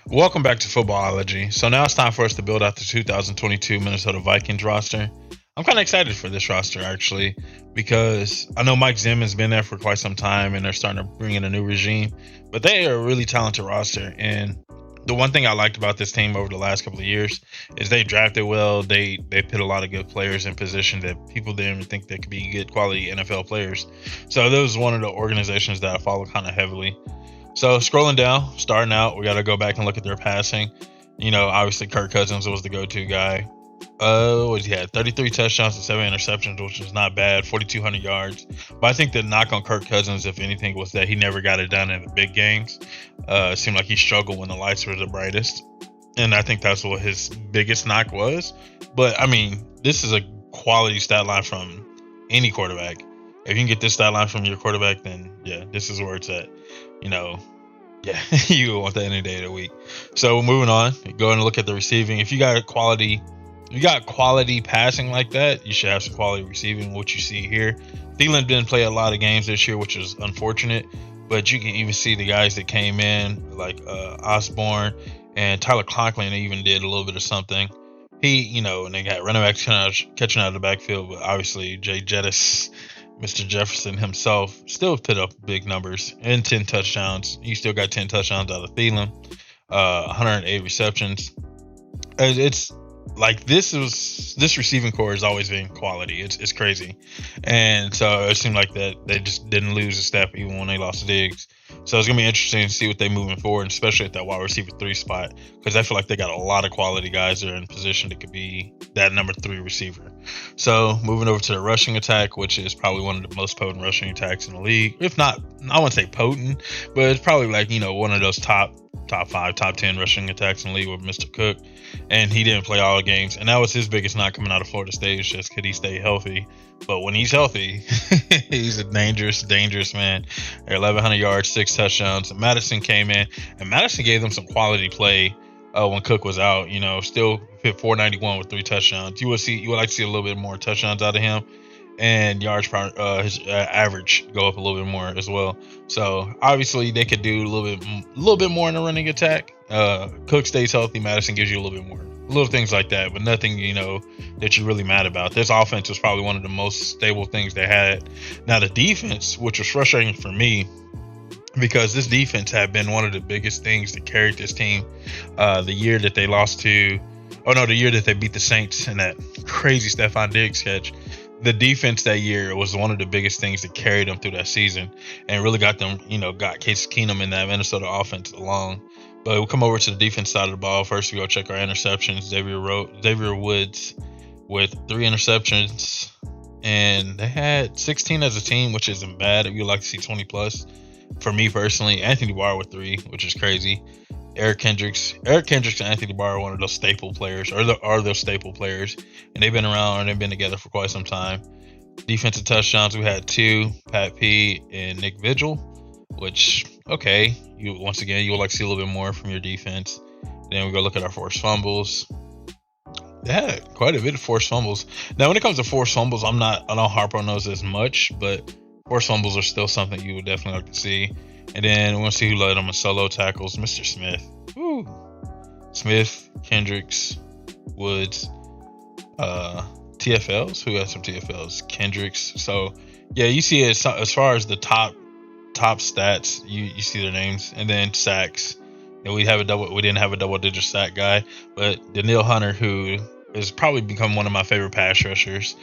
Welcome back to Footballology. So now it's time for us to build out the 2022 Minnesota Vikings roster. I'm kind of excited for this roster actually because I know Mike Zimmer's been there for quite some time and they're starting to bring in a new regime, but they are a really talented roster. And the one thing I liked about this team over the last couple of years is they drafted well. They put a lot of good players in position that people didn't even think they could be good quality NFL players. So that was one of the organizations that I follow kind of heavily. So scrolling down, starting out, we got to go back and look at their passing. Obviously Kirk Cousins was the go-to guy. He had 33 touchdowns and 7 interceptions, which is not bad, 4,200 yards. But I think the knock on Kirk Cousins, if anything, was that he never got it done in the big games. It seemed like he struggled when the lights were the brightest, and I think that's what his biggest knock was. But I mean, this is a quality stat line from any quarterback. If you can get this stat line from your quarterback, then yeah, this is where it's at. Yeah, you want that any day of the week. So moving on, go and look at the receiving. If you got quality passing like that, you should have some quality receiving. What you see here, Thielen didn't play a lot of games this year, which is unfortunate. But you can even see the guys that came in, like Osborne and Tyler Conklin, even did a little bit of something. And they got running backs catching out of the backfield, but obviously Jay Jettis, Mr. Jefferson himself, still put up big numbers and 10 touchdowns. You still got 10 touchdowns out of Thielen, 108 receptions. It's like this receiving core has always been quality. It's crazy, and so it seemed like that they just didn't lose a step even when they lost Diggs. So it's gonna be interesting to see what they moving forward, especially at that wide receiver 3 spot, because I feel like they got a lot of quality guys that are in position that could be that number 3 receiver. So moving over to the rushing attack, which is probably one of the most potent rushing attacks in the league. If not, I wouldn't say potent, but it's probably like one of those top 5, top 10 rushing attacks in the league with Mr. Cook. And he didn't play all the games, and that was his biggest knock coming out of Florida State, just could he stay healthy. But when he's healthy, he's a dangerous man. 1,100 yards, 6 touchdowns. Madison came in, and Madison gave them some quality play when Cook was out. Still hit 491 with 3 touchdowns. You would like to see a little bit more touchdowns out of him, and yards per his average go up a little bit more as well. So obviously they could do a little bit more in the running attack. Cook stays healthy, Madison gives you a little bit more, little things like that, but nothing that you're really mad about. This offense was probably one of the most stable things they had. Now the defense, which was frustrating for me, because this defense had been one of the biggest things that carried this team. The year that they the year that they beat the Saints in that crazy Stephon Diggs catch. The defense that year was one of the biggest things that carried them through that season and really got them, got Case Keenum in that Minnesota offense along. But we'll come over to the defense side of the ball. First, we go check our interceptions. Xavier Woods with 3 interceptions, and they had 16 as a team, which isn't bad. If you'd like to see 20 plus, for me personally, Anthony Barr with 3, which is crazy. Eric Kendricks and Anthony Barr are one of those staple players, are those staple players, and they've been around and they've been together for quite some time. Defensive touchdowns, we had 2, Pat P and Nick Vigil, which, okay, you would like to see a little bit more from your defense. Then we go look at our forced fumbles. They had quite a bit of forced fumbles. Now, when it comes to forced fumbles, I don't harp on those as much, but forced fumbles are still something you would definitely like to see. And then we're going to see who led them in solo tackles. Mr. Smith. Woo. Smith, Kendricks, Woods, TFLs. Who had some TFLs? Kendricks. So, yeah, you see it as far as the top stats, you see their names. And then sacks. And we didn't have a double-digit sack guy. But Danielle Hunter, who has probably become one of my favorite pass rushers.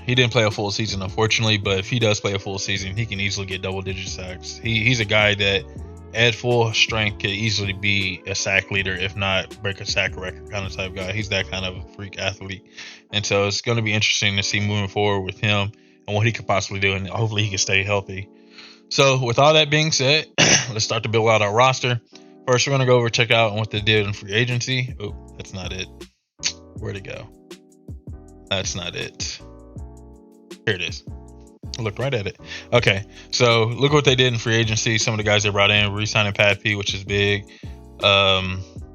He didn't play a full season, unfortunately, but if he does play a full season, he can easily get double-digit sacks. He's a guy that, at full strength, could easily be a sack leader, if not break a sack record kind of type guy. He's that kind of a freak athlete. And so it's going to be interesting to see moving forward with him and what he could possibly do, and hopefully he can stay healthy. So with all that being said, let's start to build out our roster. First, we're going to go over check out what they did in free agency. Oh, that's not it. Where'd it go? That's not it. Here it is. I looked right at it. Okay, so look what they did in free agency. Some of the guys they brought in, re-signing Pat P, which is big.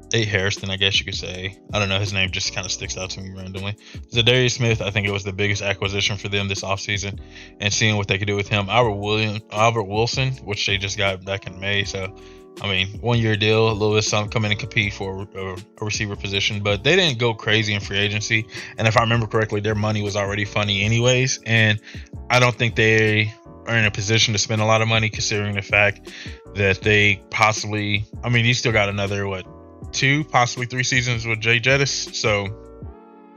Tate Harrison, I guess you could say. I don't know. His name just kind of sticks out to me randomly. Zadarius Smith, I think it was the biggest acquisition for them this offseason, and seeing what they could do with him. Albert Wilson, which they just got back in May. So I mean, 1 year deal, a little bit of something, come in and compete for a receiver position, but they didn't go crazy in free agency. And if I remember correctly, their money was already funny anyways. And I don't think they are in a position to spend a lot of money considering the fact that they possibly, I mean, you still got another, 2, possibly 3 seasons with Jay Jettis. So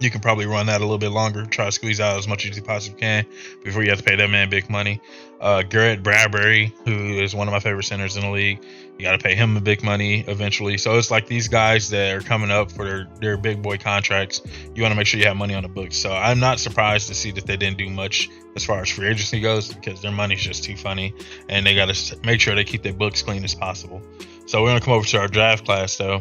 you can probably run that a little bit longer, try to squeeze out as much as you possibly can before you have to pay that man big money. Gert Bradbury, who is one of my favorite centers in the league, you got to pay him the big money eventually. So it's like these guys that are coming up for their big boy contracts, you want to make sure you have money on the books. So I'm not surprised to see that they didn't do much as far as free agency goes, because their money's just too funny, and they got to make sure they keep their books clean as possible. So we're going to come over to our draft class, though.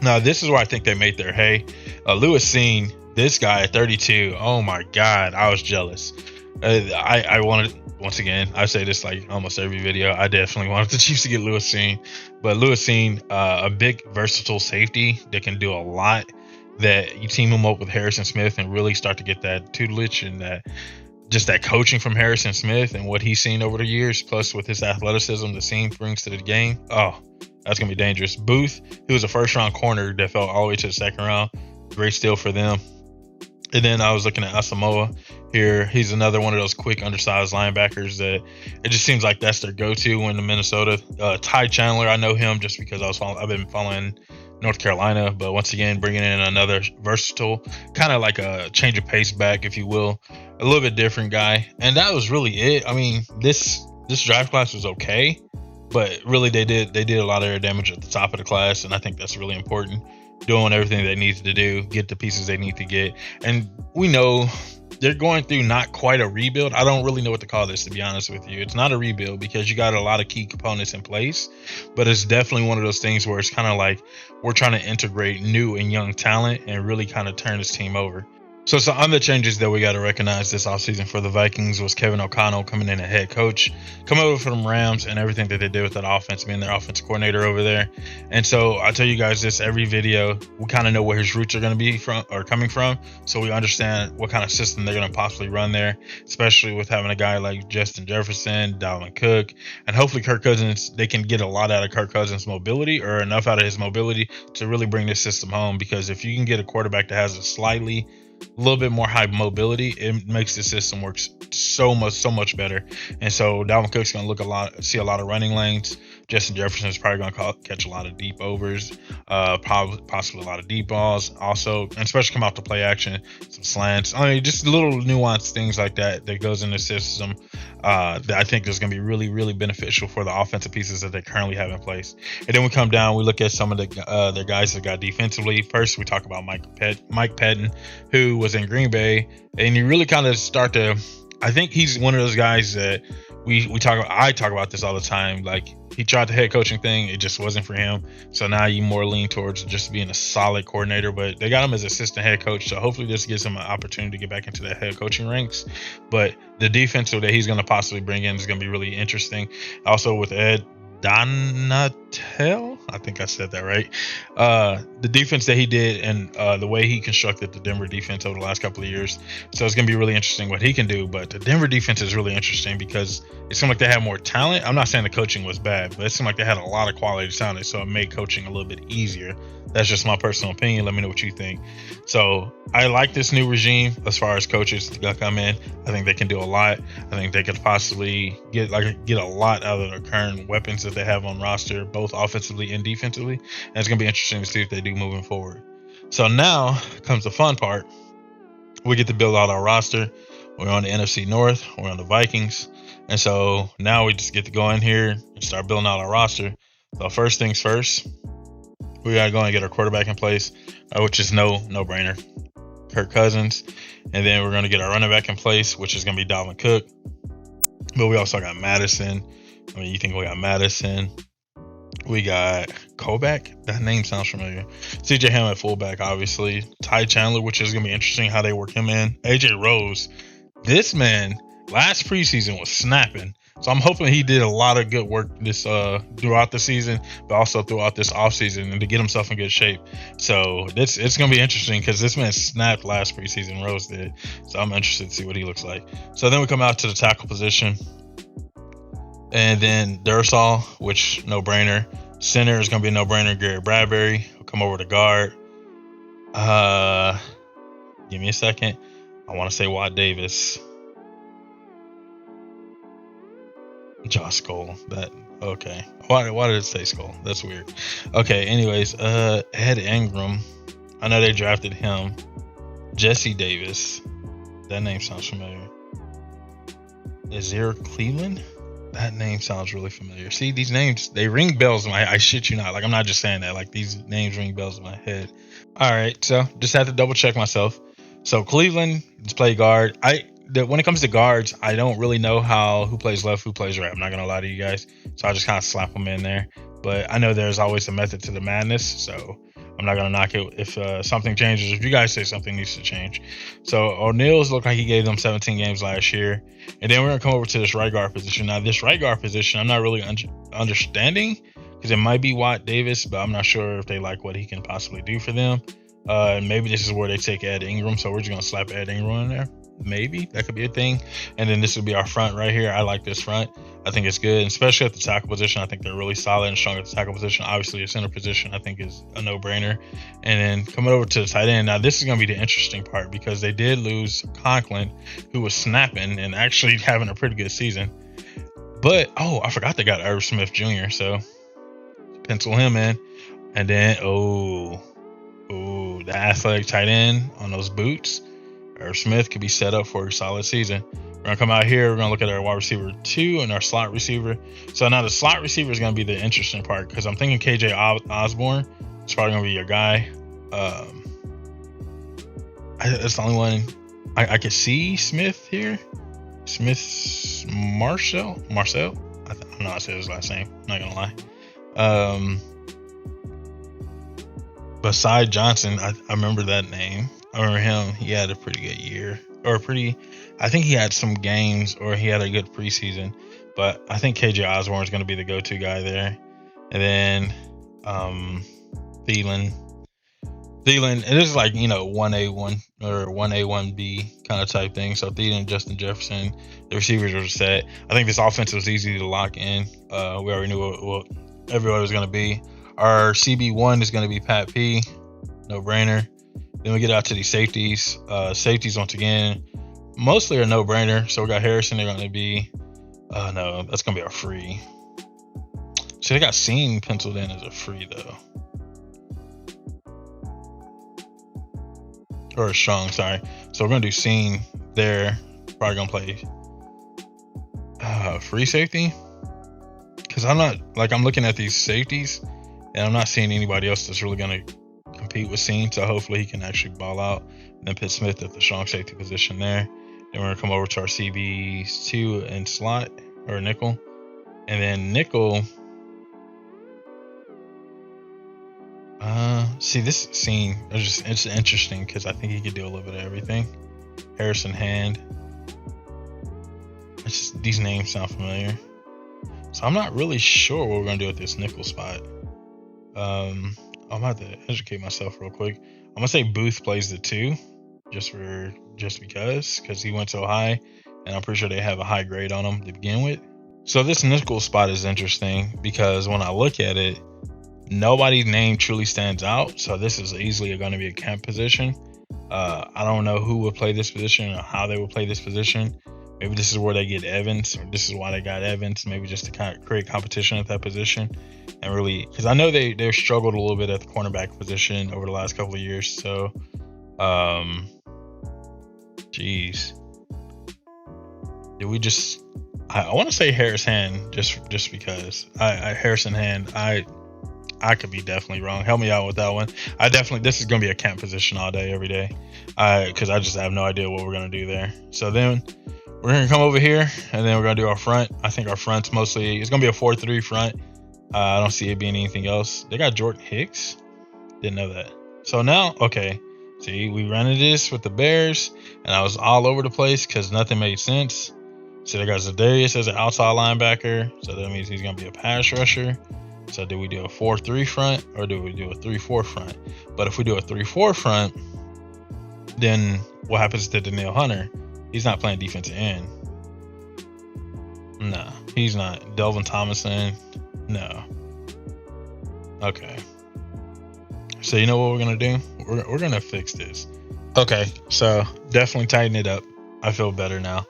Now, this is where I think they made their hay. Lewis Seen, this guy at 32. Oh my God, I was jealous. I wanted, once again, I say this like almost every video, I definitely wanted the Chiefs to get Lewis Seen. But Lewis Seen, a big versatile safety that can do a lot, that you team him up with Harrison Smith and really start to get that tutelage and that coaching from Harrison Smith and what he's seen over the years, plus with his athleticism the Seen brings to the game. Oh, that's going to be dangerous. Booth, who was a first-round corner that fell all the way to the second round. Great steal for them. And then I was looking at Asamoah here. He's another one of those quick, undersized linebackers that it just seems like that's their go-to when the Minnesota. Ty Chandler, I know him just because I've been following North Carolina. But once again, bringing in another versatile, kind of like a change of pace back, if you will. A little bit different guy. And that was really it. I mean, this draft class was okay. But really, they did a lot of their damage at the top of the class, and I think that's really important. Doing everything they need to do, get the pieces they need to get, and we know they're going through not quite a rebuild. I don't really know what to call this, to be honest with you. It's not a rebuild because you got a lot of key components in place, but it's definitely one of those things where it's kind of like we're trying to integrate new and young talent and really kind of turn this team over. So some other changes that we got to recognize this offseason for the Vikings was Kevin O'Connell coming in as head coach, coming over from Rams, and everything that they did with that offense, being their offensive coordinator over there. And so I tell you guys this every video, we kind of know where his roots are going to be from or coming from, so we understand what kind of system they're going to possibly run there, especially with having a guy like Justin Jefferson, Dalvin Cook, and hopefully Kirk Cousins. They can get a lot out of Kirk Cousins' mobility, or enough out of his mobility to really bring this system home, because if you can get a quarterback that has a little bit more high mobility, it makes the system work so much better. And so Dalvin Cook's going to see a lot of running lanes. Justin Jefferson is probably going to catch a lot of deep overs, possibly a lot of deep balls also, and especially come out to play action, some slants. I mean, just little nuanced things like that goes in the system that I think is going to be really beneficial for the offensive pieces that they currently have in place. And then we come down, we look at some of the guys that got defensively. First, we talk about Mike Pettin, who was in Green Bay, and you really kind of start to, I think he's one of those guys that I talk about this all the time. Like, he tried the head coaching thing, it just wasn't for him. So now you more lean towards just being a solid coordinator, but they got him as assistant head coach. So hopefully this gives him an opportunity to get back into the head coaching ranks. But the defense that he's going to possibly bring in is going to be really interesting. Also with Ed Donatel, I think I said that right. The defense that he did and the way he constructed the Denver defense over the last couple of years. So it's going to be really interesting what he can do. But the Denver defense is really interesting because it seemed like they had more talent. I'm not saying the coaching was bad, but it seemed like they had a lot of quality talent. So it made coaching a little bit easier. That's just my personal opinion. Let me know what you think. So I like this new regime as far as coaches that come in. I think they can do a lot. I think they could possibly get a lot out of the current weapons that they have on roster, both offensively and defensively. And it's going to be interesting to see if they do moving forward. So now comes the fun part. We get to build out our roster. We're on the NFC North. We're on the Vikings. And so now we just get to go in here and start building out our roster. So first things first, we got to go and get our quarterback in place, which is no brainer, Kirk Cousins. And then we're going to get our running back in place, which is going to be Dalvin Cook. But we also got Madison. I mean, you think we got Madison. We got Kovac. That name sounds familiar. CJ Ham at fullback, obviously. Ty Chandler, which is going to be interesting how they work him in. AJ Rose. This man, last preseason was snapping. So I'm hoping he did a lot of good work this throughout the season, but also throughout this offseason, and to get himself in good shape. So it's going to be interesting because this man snapped last preseason. Rose did. So I'm interested to see what he looks like. So then we come out to the tackle position. And then Dursall, which no brainer. Center is going to be a no-brainer. Gert Bradbury. He'll come over to guard. Give me a second. I want to say Watt Davis. Josh Cole. That okay. Why did it say Skull? That's weird. Okay, anyways, Ed Ingram. I know they drafted him. Jesse Davis. That name sounds familiar. Azir Cleveland? That name sounds really familiar. See, these names, they ring bells in my I shit you not. Like, I'm not just saying that. Like, these names ring bells in my head. All right, so just had to double check myself. So Cleveland just play guard. When it comes to guards, I don't really know who plays left, who plays right. I'm not gonna lie to you guys. So I just kind of slap them in there. But I know there's always a method to the madness. So I'm not gonna knock it if something changes. If you guys say something needs to change. So O'Neal's looked like he gave them 17 games last year. And then we're gonna come over to this right guard position. Now this right guard position, I'm not really understanding because it might be Watt Davis, but I'm not sure if they like what he can possibly do for them. Maybe this is where they take Ed Ingram, so we're just gonna slap Ed Ingram in there. Maybe that could be a thing. And then this would be our front right here. I like this front. I think it's good, and especially at the tackle position. I think they're really solid and strong at the tackle position. Obviously, the center position I think is a no-brainer. And then coming over to the tight end. Now this is gonna be the interesting part because they did lose Conklin, who was snapping and actually having a pretty good season. But I forgot they got Irv Smith Jr. So pencil him in. And then the athletic tight end on those boots. Irv Smith could be set up for a solid season. We're going to come out here. We're going to look at our wide receiver 2 and our slot receiver. So now the slot receiver is going to be the interesting part because I'm thinking KJ Osborne is probably going to be your guy. That's the only one I could see Smith here. Marcel? I don't know how to say his last name. I'm not going to lie. Beside Johnson, I remember that name. I remember him. He had a pretty good year, I think he had some games, or he had a good preseason. But I think KJ Osborne is going to be the go-to guy there. And then Thielen. It is like 1A1 or 1A1B kind of type thing. So Thielen, Justin Jefferson, the receivers are set. I think this offense was easy to lock in. We already knew what everybody was going to be. Our CB1 is going to be Pat P. No brainer. Then we get out to these safeties. Safeties, once again, mostly a no-brainer. So we got Harrison. They're going to be, no, that's going to be our free. So they got Seen penciled in as a free, though. Or a strong, sorry. So we're going to do Seen there. Probably going to play free safety. Because I'm looking at these safeties, and I'm not seeing anybody else that's really going to compete with Seen, so hopefully he can actually ball out. And then Pitt Smith at the strong safety position there. Then we're gonna come over to our CB2 and slot or nickel, and then nickel. See this Seen. It's interesting because I think he could do a little bit of everything. Harrison Hand. These names sound familiar, so I'm not really sure what we're gonna do at this nickel spot. I'm about to educate myself real quick. I'm gonna say Booth plays the 2, just because he went so high, and I'm pretty sure they have a high grade on him to begin with. So this nickel spot is interesting because when I look at it, nobody's name truly stands out. So this is easily going to be a camp position. I don't know who would play this position or how they would play this position. Maybe this is where they get Evans, or this is why they got Evans. Maybe just to kind of create competition at that position, and really, because I know they've struggled a little bit at the cornerback position over the last couple of years. So, did we just? I want to say Harris Hand just because Harrison Hand. I could be definitely wrong. Help me out with that one. This is gonna be a camp position all day, every day, because I just have no idea what we're gonna do there. So then we're gonna come over here, and then we're gonna do our front. I think our front's mostly it's gonna be a 4-3 front. I don't see it being anything else. They got Jordan Hicks. Didn't know that. So now, okay. See, we ran into this with the Bears, and I was all over the place because nothing made sense. So they got Zadarius as an outside linebacker, so that means he's gonna be a pass rusher. So do we do a 4-3 front or do we do a 3-4 front? But if we do a 3-4 front, then what happens to Danielle Hunter? He's not playing defensive end. No, he's not. Delvin Thomason, no. Okay. So you know what we're gonna do? We're gonna fix this. Okay. So definitely tighten it up. I feel better now.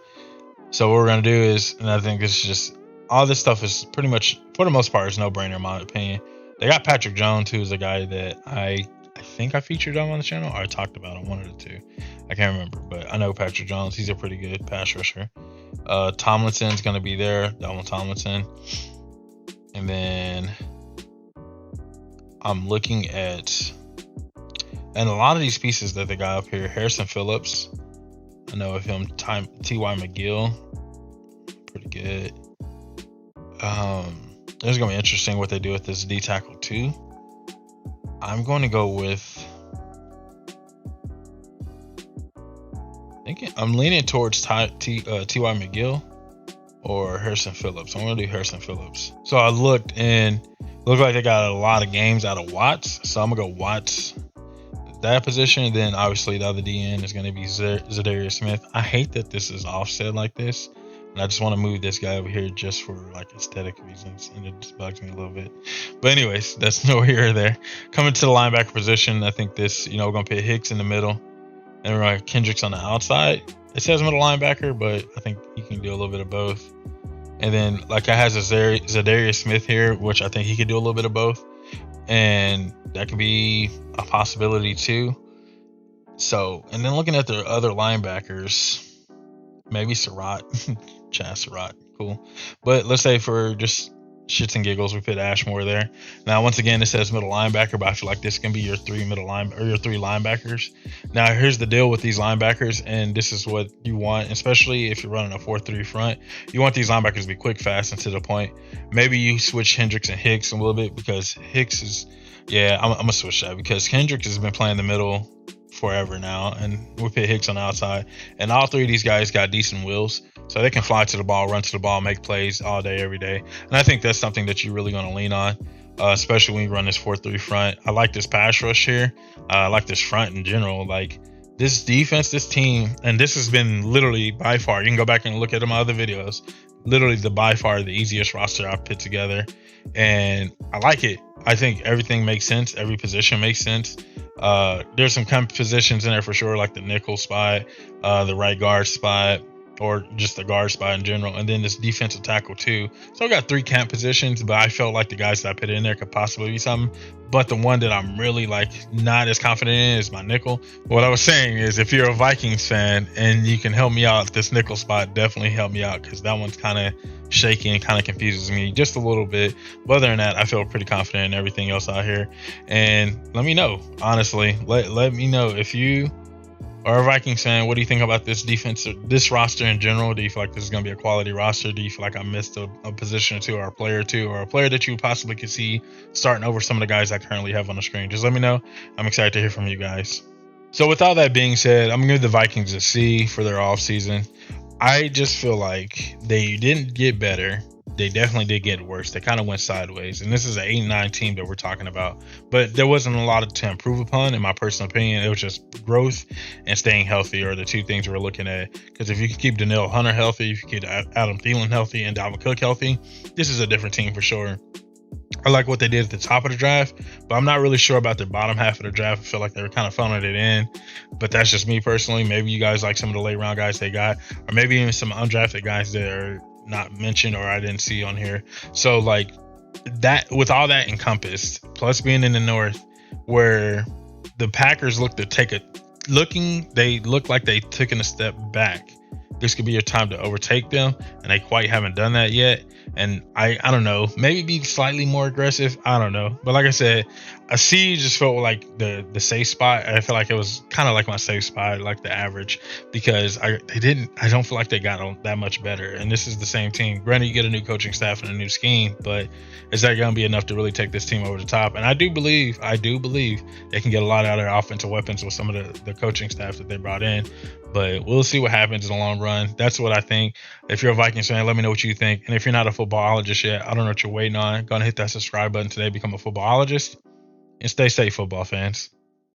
So what we're gonna do is, and I think it's just all this stuff is pretty much for the most part is no brainer in my opinion. They got Patrick Jones, who's a guy that I think I featured on the channel or I talked about on one of the two. I can't remember, but I know Patrick Jones. He's a pretty good pass rusher. Tomlinson's gonna be there, Donald Tomlinson, and then I'm looking at and a lot of these pieces that they got up here. Harrison Phillips, I know of him. T.Y. McGill, pretty good. It's gonna be interesting what they do with this D tackle too. I'm going to go with. I'm leaning towards T.Y. McGill or Harrison Phillips. I'm gonna do Harrison Phillips. So I looked and it looked like they got a lot of games out of Watts. So I'm gonna go Watts that position. Then obviously the other DN is gonna be Zadarius Smith. I hate that this is offset like this. And I just want to move this guy over here just for like aesthetic reasons, and it just bugs me a little bit. But anyways, that's no here or there. Coming to the linebacker position, I think this, we're gonna put Hicks in the middle, and we're gonna Kendricks on the outside. It says middle linebacker, but I think he can do a little bit of both. And then like I has a Zadarius Smith here, which I think he could do a little bit of both, and that could be a possibility too. So, and then looking at the other linebackers, maybe Surratt. Chaz Surratt, cool. But let's say for just shits and giggles, we put Ashmore there. Now, once again, it says middle linebacker, but I feel like this can be your three linebackers. Now, here's the deal with these linebackers, and this is what you want, especially if you're running a 4-3 front. You want these linebackers to be quick, fast, and to the point. Maybe you switch Hendricks and Hicks a little bit because Hicks is, I'm gonna switch that because Hendricks has been playing the middle forever now, and we put Hicks on the outside, and all three of these guys got decent wheels, so they can fly to the ball, run to the ball, make plays all day, every day. And I think that's something that you're really going to lean on, especially when you run this 4-3 front. I like this pass rush here. I like this front in general. Like this defense, this team, and this has been literally by far. You can go back and look at my other videos. Literally by far the easiest roster I've put together, and I like it. I think everything makes sense. Every position makes sense. There's some positions in there for sure, like the nickel spot, the right guard spot, or just the guard spot in general, and then this defensive tackle too. So I got 3 camp positions, but I felt like the guys that I put in there could possibly be something. But the one that I'm really like not as confident in is my nickel. What I was saying is, if you're a Vikings fan and you can help me out, this nickel spot definitely help me out, because that one's kind of shaky and kind of confuses me just a little bit. But other than that, I feel pretty confident in everything else out here. And let me know, honestly, let me know if you are a Vikings fan. What do you think about this defense, this roster in general? Do you feel like this is going to be a quality roster? Do you feel like I missed a position or two, or a player or two, or a player that you possibly could see starting over some of the guys I currently have on the screen? Just let me know. I'm excited to hear from you guys. So with all that being said, I'm going to give the Vikings a C for their offseason. I just feel like they didn't get better. They definitely did get worse. They kind of went sideways. And this is an 8-9 team that we're talking about. But there wasn't a lot to improve upon, in my personal opinion. It was just growth and staying healthy are the two things we're looking at. Because if you can keep Danielle Hunter healthy, if you keep Adam Thielen healthy, and Dalvin Cook healthy, this is a different team for sure. I like what they did at the top of the draft, but I'm not really sure about the bottom half of the draft. I feel like they were kind of phoning it in, but that's just me personally. Maybe you guys like some of the late round guys they got, or maybe even some undrafted guys that are not mentioned or I didn't see on here. So like that, with all that encompassed, plus being in the North where the Packers look like they took a step back. This could be your time to overtake them, and they quite haven't done that yet. And I don't know, maybe be slightly more aggressive. I don't know. But like I said, a C just felt like the safe spot. I feel like it was kind of like my safe spot, like the average, because I don't feel like they got that much better. And this is the same team. Granted, you get a new coaching staff and a new scheme, but is that going to be enough to really take this team over the top? And I do believe they can get a lot out of their offensive weapons with some of the coaching staff that they brought in. But we'll see what happens in the long run. That's what I think. If you're a Vikings fan, let me know what you think. And if you're not a footballologist yet, I don't know what you're waiting on. Go and hit that subscribe button today, become a footballologist, and stay safe, football fans.